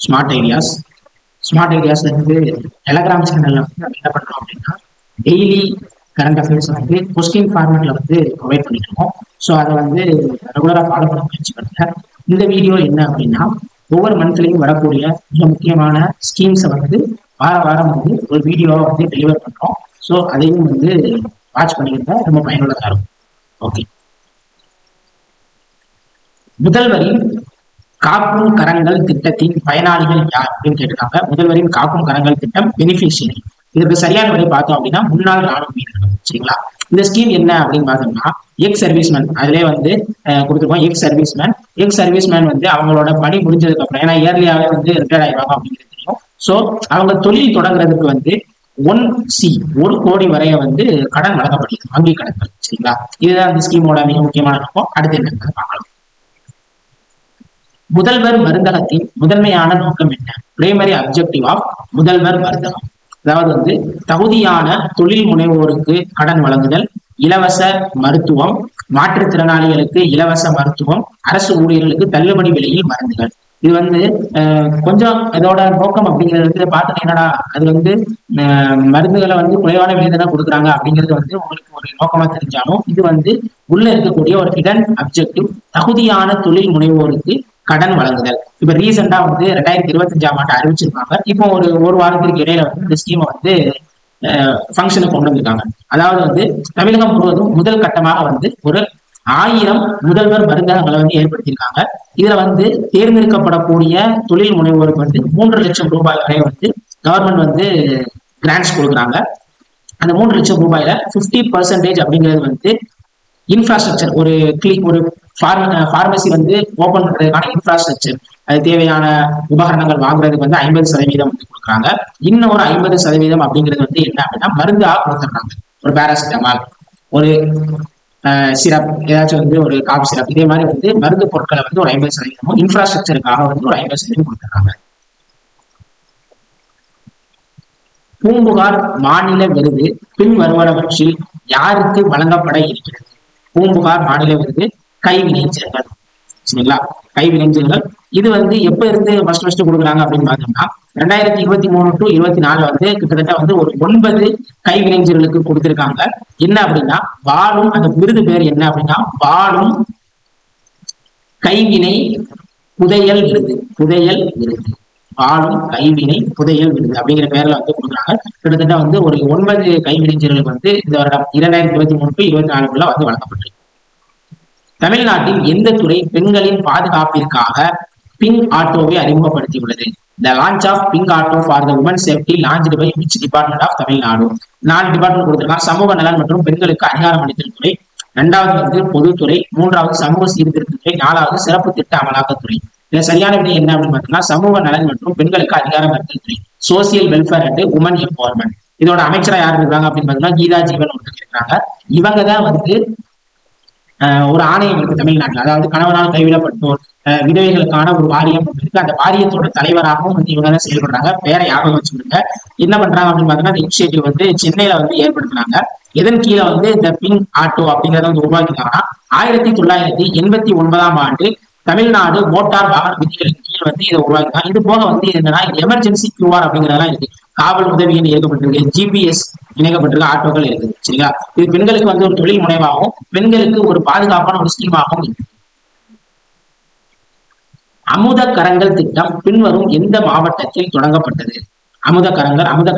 Smart ideas வந்து Telegram சேனல்ல வந்து நம்ம என்ன பண்றோம் அப்படின்னா டெய்லி கரண்ட் அஃபேர்ஸ் வந்து கொஸ்டின் ஃபார்மேட்ல வந்து ப்ரொவைட் பண்ணிட்டு இருக்கோம். ஸோ அதை வந்து ரெகுலராக ஃபாலோ பண்ண முயற்சி பண்ணுங்க. இந்த வீடியோ என்ன அப்படின்னா ஒவ்வொரு மந்த்லையும் வரக்கூடிய மிக முக்கியமான ஸ்கீம்ஸை வந்து வார வாரம் வந்து ஒரு வீடியோவை வந்து டெலிவர் பண்றோம். ஸோ அதையும் வந்து வாட்ச் பண்ணியிருந்தா ரொம்ப பயனுள்ளதாக இருக்கும். ஓகே, முதல்வரின் காக்கும் கரங்கள் திட்டத்தின் பயனாளிகள் யார் அப்படின்னு கேட்டிருக்காங்க. முதல்வரின் காக்கும் கரங்கள் திட்டம் பெனிஃபிஷியரி. இதற்கு சரியான விடை பார்த்தோம் அப்படின்னா முன்னாள் ராணுவ வீரர்கள். சரிங்களா? இந்த ஸ்கீம் என்ன அப்படின்னு பார்த்தோம்னா எக்ஸ் சர்வீஸ்மேன், அதிலே வந்து கொடுத்துருக்கோம். எக்ஸ் சர்வீஸ்மேன் வந்து அவங்களோட பணி முடிஞ்சதுக்கு அப்புறம், ஏன்னா இயர்லியாவே வந்து ரிட்டையர்ட் ஆயிடுவாங்க அப்படிங்கிறது தெரியும். ஸோ அவங்க தொழில் தொடங்குறதுக்கு வந்து 1 கோடி வரைய வந்து கடன் வழங்கப்படுகிறது, வங்கி கடன்கள். சரிங்களா? இதுதான் இந்த ஸ்கீமோட மிக முக்கியமான நோக்கம். அடுத்து என்ன பார்க்கலாம். முதல்வர் மருந்தகத்தின் முதன்மையான நோக்கம் என்ன? பிரைமரி அப்ஜெக்டிவ் ஆஃப் முதல்வர் மருந்தகம். அதாவது வந்து தகுதியான தொழில் முனைவோருக்கு கடன் வழங்குதல், இலவச மருத்துவம், மாற்றுத்திறனாளிகளுக்கு இலவச மருத்துவம், அரசு ஊழியர்களுக்கு தள்ளுபடி விலையில் மருந்துகள். இது வந்து கொஞ்சம் இதோட நோக்கம் அப்படிங்கிறது வந்து பார்த்தோன்னா என்னடா அது வந்து மருந்துகளை வந்து குறைவான விலை தான் கொடுக்குறாங்க அப்படிங்கிறது வந்து உங்களுக்கு ஒரு நோக்கமா தெரிஞ்சாலும் இது வந்து உள்ள இருக்கக்கூடிய ஒரு ஹிடன் அப்ஜெக்டிவ், தகுதியான தொழில் முனைவோருக்கு கடன் வழங்குதல். இப்ப ரீசெண்டா வந்து 2025ஆம் ஆண்டு அறிவிச்சிருக்காங்க. இப்போ ஒரு வாரத்திற்கு இடையில வந்து இந்த ஸ்கீமை வந்து ஃபங்க்ஷனுக்கு கொண்டு வந்திருக்காங்க. அதாவது வந்து தமிழகம் முழுவதும் முதல் கட்டமாக வந்து ஒரு 1000 முதல்வர் மருந்தகங்களை வந்து ஏற்படுத்தியிருக்காங்க. இதுல வந்து தேர்ந்தெடுக்கப்படக்கூடிய தொழில் முனைவோருக்கு வந்து 3 லட்சம் ரூபாய் வரை வந்து கவர்மெண்ட் வந்து கிராண்ட்ஸ் கொடுக்குறாங்க. அந்த 3 லட்சம் ரூபாயில 50% அப்படிங்கிறது வந்து இன்ஃப்ராஸ்ட்ரக்சர், ஒரு பார்மசி வந்து ஓபன் பண்றதுக்கான இன்ஃப்ராஸ்ட்ரக்சர், அது தேவையான உபகரணங்கள் வாங்குறதுக்கு வந்து 50% வந்து கொடுக்குறாங்க. இன்னும் ஒரு 50% அப்படிங்கிறது வந்து என்ன அப்படின்னா மருந்தாக கொடுத்துட்றாங்க. ஒரு பேராசிட்டமால், ஒரு சிரப், ஏதாச்சும் வந்து ஒரு காஃபி சிரப், இதே மாதிரி வந்து மருந்து பொருட்களை வந்து ஒரு 50%, இன்ஃப்ராஸ்ட்ரக்சருக்காக வந்து ஒரு 50% கொடுத்துட்றாங்க. பூம்புகார் மாநில விருது பின் வருவனவற்றில் யாருக்கு வழங்கப்பட இருக்கிறது? பூம்புகார் மாநில விருது கைவினைஞர்கள். சரிங்களா? கைவினைஞர்கள். இது வந்து எப்ப இருந்து ஃபர்ஸ்ட் கொடுக்குறாங்க அப்படின்னு பார்த்தோம்னா 2023 to 24 வந்து கிட்டத்தட்ட வந்து ஒரு 9 கைவினைஞர்களுக்கு கொடுத்திருக்காங்க. என்ன அப்படின்னா வாழும், அந்த விருது பேர் என்ன அப்படின்னா வாழும் கைவினை புதையல் விருது. வாழும் கைவினை புதையல் விருது அப்படிங்கிற பேர்ல வந்து கொடுக்குறாங்க. கிட்டத்தட்ட வந்து ஒரு 9 கைவினைஞர்களுக்கு வந்து இந்த வருடம் 2023 to 24 வந்து வழங்கப்பட்டிருக்கு. தமிழ்நாட்டில் எந்த துறை பெண்களின் பாதுகாப்பிற்காக பிங்க் ஆட்டோவை அறிமுகப்படுத்தியுள்ளது? The launch of Pink Auto for the Women's Safety launched by which department of Tamil Nadu? 4 department கொடுத்திருக்காங்க. சமூக நலன் மற்றும் பெண்களுக்கு அதிகாரம் அளித்தல் துறை, 2வது வந்து பொதுத்துறை, 3வது சமூக சீர்திருத்தத்துறை, 4வது சிறப்பு திட்ட அமலாக்கத்துறை. இதுல சரியான விடை என்ன அப்படின்னு பார்த்தீங்கன்னா சமூக நலன் மற்றும் பெண்களுக்கு அதிகாரம் அளித்தல் துறை, social welfare and woman empowerment. இதோட அமைச்சரா யார் இருக்காங்க அப்படின்னு பார்த்தீங்கன்னா கீதா ஜீவன் ஒருத்தர் இருக்கிறாங்க. இவங்க தான் வந்து ஒரு ஆணையம் இருக்கு தமிழ்நாட்டில். அதாவது கணவனால் கைவிடப்பட்டோர் விதவைகளுக்கான ஒரு வாரியம் இருக்கு. அந்த வாரியத்தோட தலைவராகவும் வந்து இவங்க தான் செயல்படுறாங்க. பேரை ஞாபகம் வச்சுக்கிட்டு என்ன பண்றாங்க அப்படின்னு பார்த்தீங்கன்னா இந்த இனிஷியேட்டிவ் வந்து சென்னையில வந்து ஏற்படுத்தினாங்க. எதன் கீழே வந்து இந்த பிங்க் ஆட்டோ அப்படிங்கிறத வந்து உருவாக்கினாங்கன்னா 1989ஆம் ஆண்டு தமிழ்நாடு மோட்டார் வாகன விதிகளின் கீழ் வந்து இதை உருவாக்கினாங்க. இது போக வந்து என்னன்னா எமர்ஜென்சி கியூஆர் அப்படிங்கிறதெல்லாம் இருக்கு. காவல் உதவியில் இயக்கப்பட்டிருக்கு, ஜிபிஎஸ் இணைக்கப்பட்டிருக்க ஆட்டோக்கள் இருக்குது. சரிங்களா? இது பெண்களுக்கு வந்து ஒரு தொழில் முனைவாகவும் பெண்களுக்கு ஒரு பாதுகாப்பான ஒரு ஸ்கீமாகவும் இருக்கு. அமுத கரங்கள் திட்டம் பின்வரும் எந்த மாவட்டத்தில் தொடங்கப்பட்டது? அமுத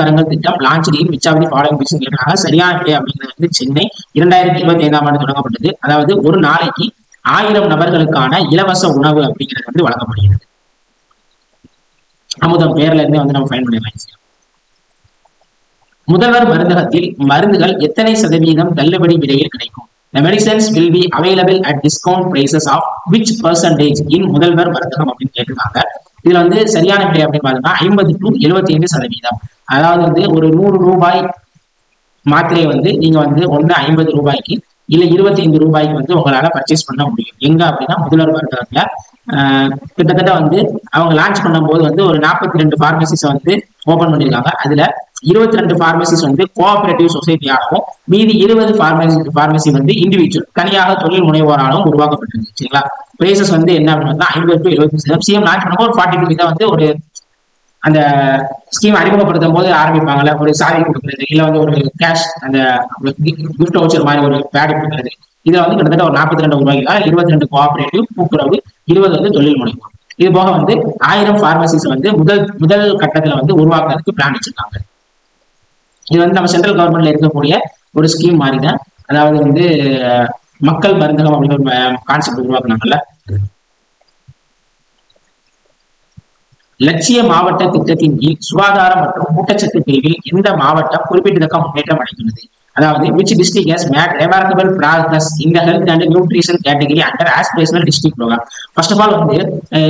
கரங்கள் திட்டம் launched in which of the following கேட்டாங்க. சரியான விடை அப்படிங்கிறது வந்து சென்னை. 2025ஆம் ஆண்டு தொடங்கப்பட்டது. அதாவது ஒரு நாளைக்கு 1000 நபர்களுக்கான இலவச உணவு அப்படிங்கிறது வந்து வழங்கப்படுகிறது. அமுதம் பேர்ல இருந்து வந்து நம்ம ஃபைன் பண்ணிடலாம். முதல்வர் மருந்தகத்தில் மருந்துகள் எத்தனை சதவீதம் தள்ளுபடி விலையில் கிடைக்கும்? The medicines will be available at discount prices of which percentage in முதல்வர் மருந்தகம் அப்படின்னு கேட்டிருக்காங்க. இதுல வந்து சரியான விலை அப்படின்னு பார்த்தோம்னா 50 to 75%. அதாவது வந்து ஒரு 100 ரூபாய் மாத்திரையை வந்து நீங்க வந்து 50 ரூபாய்க்கு இல்ல 25 ரூபாய்க்கு வந்து உங்களால பர்ச்சேஸ் பண்ண முடியும். எங்க அப்படின்னா முதல்வர் மருந்தகத்துல. கிட்டத்தட்ட வந்து அவங்க லான்ச் பண்ணும் போது வந்து ஒரு 42 பார்மசிஸ் வந்து ஓபன் பண்ணிருக்காங்க. அதுல 22 பார்மசிஸ் வந்து கோஆபரேட்டிவ் சொசைட்டியாகவும் மீதி 20 பார்மசி வந்து இண்டிவிஜுவல் தனியாக தொழில் முனைவோராலும் உருவாக்கப்பட்டிருக்கு. சரிங்களா? பிரைசஸ் வந்து என்ன அப்படின்னா 50 to 75%. சிஎம் லான்ச் பண்ணும்போது ஒரு 40 தான் வந்து ஒரு அந்த ஸ்கீம் அறிமுகப்படுத்தும் போது ஆரம்பிப்பாங்கல்ல, ஒரு சாவி கொடுக்குறது இல்ல வந்து ஒரு கேஷ் அந்த கிஃப்ட் வவுச்சர் மாதிரி ஒரு பேட் கொடுக்குறது. இதுல வந்து கிட்டத்தட்ட ஒரு 42 ரூபாய்க்கு 22 கோஆபரேட்டிவ் கூட்டுறவு 20 வந்து தொழில் முனைவோர். இது போக வந்து 1000 பார்மசிஸ் வந்து முதல் கட்டத்துல வந்து உருவாக்குறதுக்கு பிளான் வச்சிருக்காங்க. இது வந்து நம்ம சென்ட்ரல் கவர்மெண்ட்ல இருக்கக்கூடிய ஒரு ஸ்கீம் மாதிரி தான். அதாவது வந்து மக்கள் மருந்தகம் அப்படிங்கிற ஒரு கான்செப்ட் உருவாக்குனாங்கல்ல. லட்சிய மாவட்ட திட்டத்தின் கீழ் சுகாதாரம் மற்றும் ஊட்டச்சத்து பிரிவில் எந்த மாவட்டம் குறிப்பிடத்தக்க முன்னேற்றம் அடைந்துள்ளது? அதாவது which district has made remarkable progress in the health and nutrition category under aspirational district program. First of all வந்து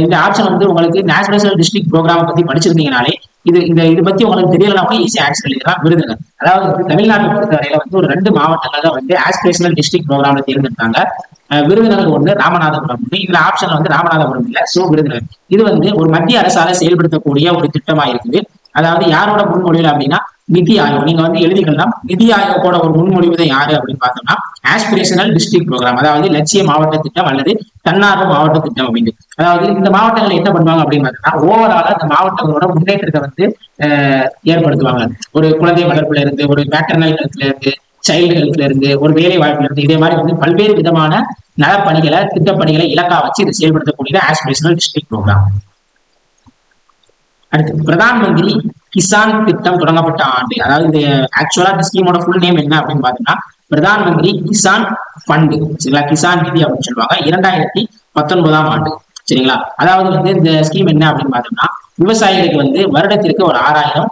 இந்த ஆப்ஷன் வந்து உங்களுக்கு நேஷனல் டிஸ்ட்ரிக்ட் ப்ரோக்ராம் பத்தி படிச்சிருந்தீங்கனாலே இது பத்தி உங்களுக்கு தெரியலனா கூட ஈஸியா ஆன்சர் எழுதலாம். விருதுநகர், அதாவது தமிழ்நாட்டை பொறுத்தவரையில வந்து ஒரு 2 மாவட்டங்கள்ல வந்து ஆஸ்பிரேஷனல் டிஸ்ட்ரிக்ட் ப்ரோக்ராம்ல தேர்ந்தெடுத்தாங்க. விருதுநகர் ஒன்று, ராமநாதபுரம் ஒன்று. இந்த ஆப்ஷன்ல வந்து ராமநாதபுரம் இல்ல, சோ விருதுநகர். இது வந்து ஒரு மத்திய அரசால செயல்படுத்தக்கூடிய ஒரு திட்டமா இருக்குது. அதாவது யாரோட முன்மொழிவு அப்படின்னா நிதி ஆயோக். நீங்க வந்து எழுதிக்கலாம். நிதி ஆயோகோட ஒரு முன்மொழிவு தான் யாரு அப்படின்னு பார்த்தோம்னா ஆஸ்பிரேஷனல் டிஸ்ட்ரிக்ட் ப்ரோக்ராம், அதாவது லட்சிய மாவட்ட திட்டம் அல்லது தன்னார்வ மாவட்ட திட்டம் அப்படின்னு. அதாவது இந்த மாவட்டங்கள் என்ன பண்ணுவாங்க அப்படின்னு பார்த்தோம்னா ஓவராலா இந்த மாவட்டங்களோட முன்னேற்றத்தை வந்து ஏற்படுத்துவாங்க. ஒரு குழந்தை வளர்ப்புல இருந்து, ஒரு மேட்டர்னல் ஹெல்த்ல இருந்து, சைல்டு ஹெல்த்ல இருந்து, ஒரு வேலை வாய்ப்புல இருந்து, இதே மாதிரி வந்து பல்வேறு விதமான நலப்பணிகளை திட்டப்பணிகளை இலக்கா வச்சு இது செயல்படுத்தக்கூடிய ஆஸ்பிரேஷனல் டிஸ்ட்ரிக்ட் ப்ரோக்ராம். அடுத்து பிரதான் மந்திரி கிசான் திட்டம் தொடங்கப்பட்ட ஆண்டு. அதாவது இந்த ஆக்சுவலா இந்த ஸ்கீமோட ஃபுல் நேம் என்ன அப்படின்னு பார்த்தோம்னா பிரதான் மந்திரி கிசான் ஃபண்ட், சரிங்களா, கிசான் நிதி அப்படின்னு சொல்லுவாங்க. 2019ஆம் ஆண்டு. சரிங்களா? அதாவது வந்து இந்த ஸ்கீம் என்ன அப்படின்னு பார்த்தோம்னா விவசாயிகளுக்கு வந்து வருடத்திற்கு ஒரு 6000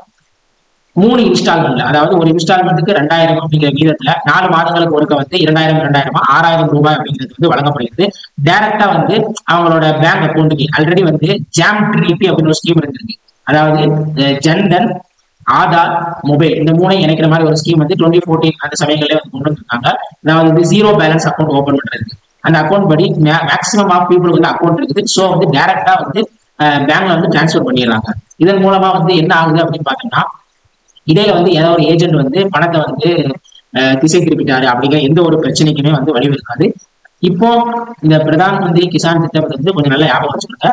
3 இன்ஸ்டால்மெண்ட்ல, அதாவது ஒரு இன்ஸ்டால்மெண்ட்டுக்கு 2000 அப்படிங்கிற வீதத்துல 4 மாதங்களுக்கு ஒருக்க வந்து 2000 6000 ரூபாய் அப்படிங்கிறது வந்து வழங்கப்படுகிறது. டைரக்டா வந்து அவங்களோட பேங்க் அக்கௌண்ட்டுக்கு. ஆல்ரெடி வந்து ஜாம் ட்ரிபி அப்படின்னு ஒரு ஸ்கீம் இருந்திருக்கு. அதாவது ஜன்தன், ஆதார், மொபைல் இந்த 3 இணைக்கிற மாதிரி ஒரு ஸ்கீம் வந்து 2014 அந்த சமயங்களே வந்து கொண்டு வந்திருக்காங்க. அதாவது வந்து 0 பேலன்ஸ் அக்கௌண்ட் ஓபன் பண்றது. அந்த அக்கௌண்ட் படி மேக்ஸிமம் ஆஃப் பீப்புளுக்கு வந்து அக்கௌண்ட் இருக்குது. ஸோ வந்து டைரக்டா வந்து பேங்க்ல வந்து டிரான்ஸ்ஃபர் பண்ணிடுறாங்க. இதன் மூலமா வந்து என்ன ஆகுது அப்படின்னு பார்த்தோம்னா இடையில வந்து ஏதோ ஒரு ஏஜென்ட் வந்து பணத்தை வந்து திசை திருப்பிட்டாரு அப்படிங்கிற எந்த ஒரு பிரச்சனைக்குமே வந்து வழி இருக்காது. இப்போ இந்த பிரதான் மந்திரி கிசான் திட்டத்தை வந்து கொஞ்சம் நல்லா ஞாபகம் வச்சுக்கிட்ட.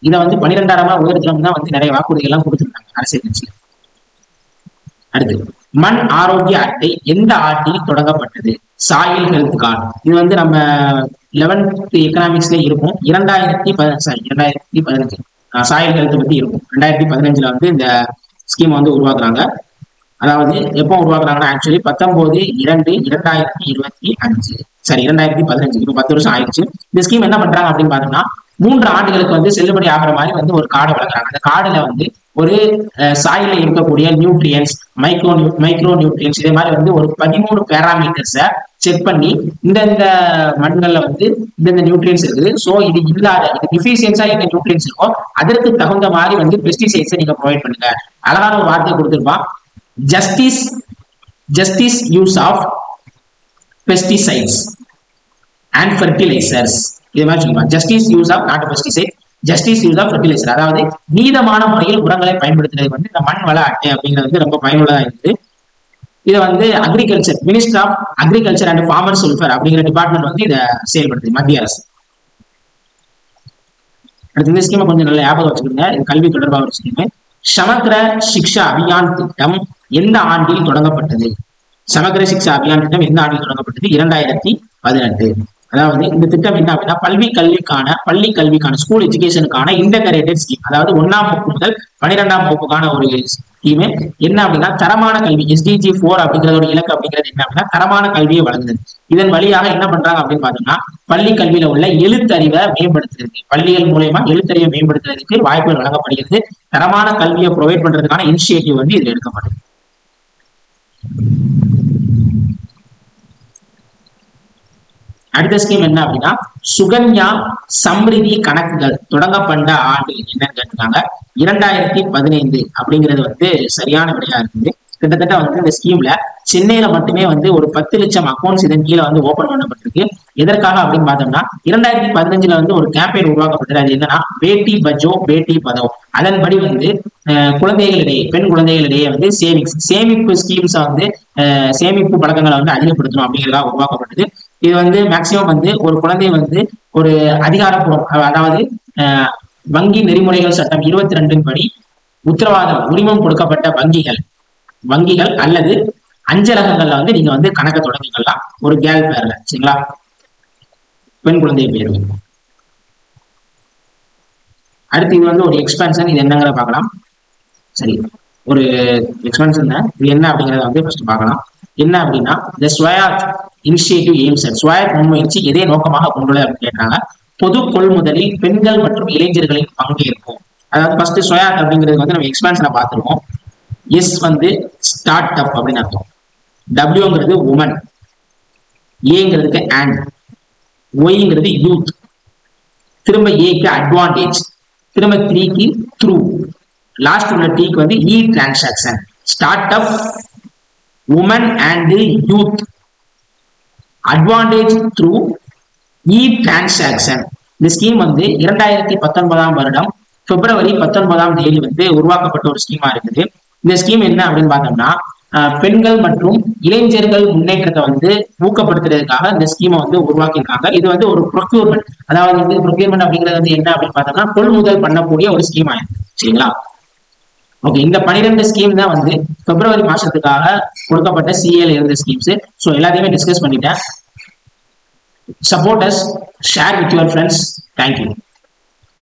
இதை வந்து 12,000 உயரத்துல தான் வந்து நிறைய வாக்குறுதிகள் எல்லாம் கொடுத்துருக்காங்க அரசியல் கட்சி. அடுத்து மண் ஆரோக்கிய அட்டை எந்த ஆண்டில் தொடங்கப்பட்டது? Soil health card. இது வந்து நம்ம 11th எக்கனாமிக்ஸ்ல இருக்கும். 2015 சாயில் ஹெல்த் பத்தி இருக்கும். 2015 வந்து இந்த ஸ்கீம் வந்து உருவாக்குறாங்க. அதாவது எப்போ உருவாக்குறாங்கன்னா ஆக்சுவலி 19/2/2025 சரி 2015 இப்போ 10 வருஷம் ஆயிடுச்சு. இந்த ஸ்கீம் என்ன பண்றாங்க அப்படின்னு பார்த்தோம்னா 3 ஆண்டுகளுக்கு வந்து செல்லுபடி ஆகிற மாதிரி வந்து ஒரு கார்டை வழங்குறாங்க. அந்த கார்டுல வந்து ஒரு சாயில இருக்கக்கூடிய நியூட்ரியன்ஸ், மைக்ரோ நியூட்ரியன்ஸ் இதே மாதிரி வந்து ஒரு 13 பேராமீட்டர்ஸை செக் பண்ணி இந்த மண்கள்ல வந்து இந்த நியூட்ரியன்ஸ் இருக்குது. ஸோ இது இல்லாத இது டிஃபிஷியன்ஸா என்ன நியூட்ரியன்ஸ் இருக்கோ அதற்கு தகுந்த மாதிரி வந்து பெஸ்டிசைட்ஸை நீங்க ப்ரொவைட் பண்ணுங்க. அழகான ஒரு வார்த்தை கொடுத்துருப்பான். Justice use of pesticides and fertilisers. இது மாதிரி சொல்லுவாங்க. Justice use of not pesticide, justice use of fertiliser. அதாவது நீதமான முறையில் உரங்களை பயன்படுத்துறது வந்து இந்த மண் வள அட்டை அப்படிங்கிறது வந்து ரொம்ப பயனுள்ளதா இருக்குது. இதை வந்து agriculture minister of agriculture and farmers welfare அப்படிங்கிற டிபார்ட்மெண்ட் வந்து இதை செயல்படுத்துது மத்திய அரசு. அடுத்து இந்த ஸ்கீமை கொஞ்சம் நல்ல ஞாபகம் வச்சுக்கோங்க. இது கல்வி தொடர்பாக ஒரு ஸ்கீம். சமக்ர சிக்ஷா அபியான் திட்டம் எந்த ஆண்டில் தொடங்கப்பட்டது? சமக்ர சிக்ஷா அபியான் திட்டம் எந்த ஆண்டில் தொடங்கப்பட்டது? 2018. அதாவது இந்த திட்டம் என்ன அப்படின்னா பள்ளி கல்விக்கான ஸ்கூல் எஜுகேஷனுக்கான இன்டகிரேட்டட் ஸ்கீம். அதாவது 1ஆம் வகுப்பு முதல் 12ஆம் வகுப்புக்கான ஒரு ஸ்கீம். என்ன அப்படின்னா தரமான கல்வி SDG 4 அப்படிங்கிறதோட இலக்கு அப்படிங்கிறது என்ன அப்படின்னா தரமான கல்வியை வழங்குது. இதன் வழியாக என்ன பண்றாங்க அப்படின்னு பார்த்தோம்னா பள்ளி கல்வியில உள்ள எழுத்தறிவை மேம்படுத்துறதுக்கு, பள்ளிகள் மூலமா எழுத்தறிவை மேம்படுத்துறதுக்கு வாய்ப்புகள் வழங்கப்படுகிறது. தரமான கல்வியை ப்ரொவைட் பண்றதுக்கான இனிஷியேட்டிவ் வந்து இது எடுக்கப்படுது. அடுத்த ஸ்கீம் என்ன அப்படின்னா சுகன்யா சம்ரிதி கணக்குகள் தொடங்கப்பட்ட ஆண்டு என்னன்னு கேட்டிருக்காங்க. 2015 அப்படிங்கிறது வந்து சரியான விடையா இருக்குது. கிட்டத்தட்ட வந்து இந்த ஸ்கீம்ல சென்னையில மட்டுமே வந்து ஒரு 10 லட்சம் அக்கௌண்ட்ஸ் இதன் கீழே வந்து ஓபன் பண்ணப்பட்டிருக்கு. எதற்காக அப்படின்னு பார்த்தோம்னா 2015 வந்து ஒரு கேம்பெயின் உருவாக்கப்பட்டது. அது என்னன்னா பேட்டி பச்சோ பேட்டி பதோ. அதன்படி வந்து குழந்தைகளிடையே, பெண் குழந்தைகளிடையே வந்து சேமிப்பு ஸ்கீம்ஸை வந்து சேமிப்பு பழக்கங்களை வந்து அதிகப்படுத்தணும் அப்படிங்கிறதா உருவாக்கப்பட்டது. இது வந்து மேக்சிமம் வந்து ஒரு குழந்தை வந்து ஒரு அதிகாரப்பூர்வம், அதாவது வங்கி நெறிமுறைகள் சட்டம் 22 படி உத்தரவாதம் உரிமம் கொடுக்கப்பட்ட வங்கிகள் அல்லது அஞ்சலகங்கள்ல வந்து நீங்க வந்து கணக்க தொடங்கிக்கலாம் ஒரு கேர்ள் பேர்ல. சரிங்களா, பெண் குழந்தை பேர்ல. அடுத்து இது வந்து ஒரு எக்ஸ்பென்ஷன். இது என்னங்கிற பார்க்கலாம். சரி, ஒரு எக்ஸ்பென்ஷன் இது என்ன அப்படிங்கிறத வந்து ஃபர்ஸ்ட் பார்க்கலாம். என்ன அப்படின்னா இந்த ஸ்வயாத் இனிஷியேட்டிவ் எய்ம்ஸ் அட், ஸ்வயாத் முன்முயற்சி எதை நோக்கமாக கொண்டுள்ளது அப்படின்னு கேட்டாங்க. பொது கொள்முதலில் பெண்கள் மற்றும் இளைஞர்களின் பங்கேற்போம். அதாவது ஃபர்ஸ்ட் ஸ்வயாத் அப்படிங்கிறது வந்து நம்ம எக்ஸ்பென்ஷனை பார்த்துருக்கோம். எஸ் வந்து ஸ்டார்ட் அப் அப்படின்னு அர்த்தம். டபிள்யூங்கிறது உமன், ஏங்கிறதுக்கு அண்ட், ஒய்ங்கிறது யூத், திரும்ப ஏக்கு அட்வான்டேஜ், திரும்ப த்ரீக்கு த்ரூ, லாஸ்ட் உள்ள டீக்கு வந்து e transaction. Start up, woman and youth, advantage through, e transaction. இந்த ஸ்கீம் வந்து 2019 வருடம் பிப்ரவரி 19 வந்து உருவாக்கப்பட்ட ஒரு ஸ்கீமா இருக்குது. இந்த ஸ்கீம் என்ன அப்படின்னு பார்த்தோம்னா பெண்கள் மற்றும் இளைஞர்கள் முன்னேற்றத்தை வந்து ஊக்கப்படுத்துறதுக்காக இந்த ஸ்கீமை வந்து உருவாக்கியிருக்காங்க. இது வந்து ஒரு ப்ரொக்யூர்மெண்ட், அதாவது வந்து ப்ரொக்யூர்மெண்ட் அப்படிங்கிறது வந்து என்ன அப்படின்னு பார்த்தோம்னா கொள்முதல் பண்ணக்கூடிய ஒரு ஸ்கீம் ஆயிருக்கு. சரிங்களா, ஓகே. இந்த 12 ஸ்கீம் தான் வந்து பிப்ரவரி மாசத்துக்காக கொடுக்கப்பட்ட சிஏல இருந்த ஸ்கீம்ஸ். ஸோ எல்லாத்தையுமே டிஸ்கஸ் பண்ணிட்டேன். Support us, share with your friends. Thank you.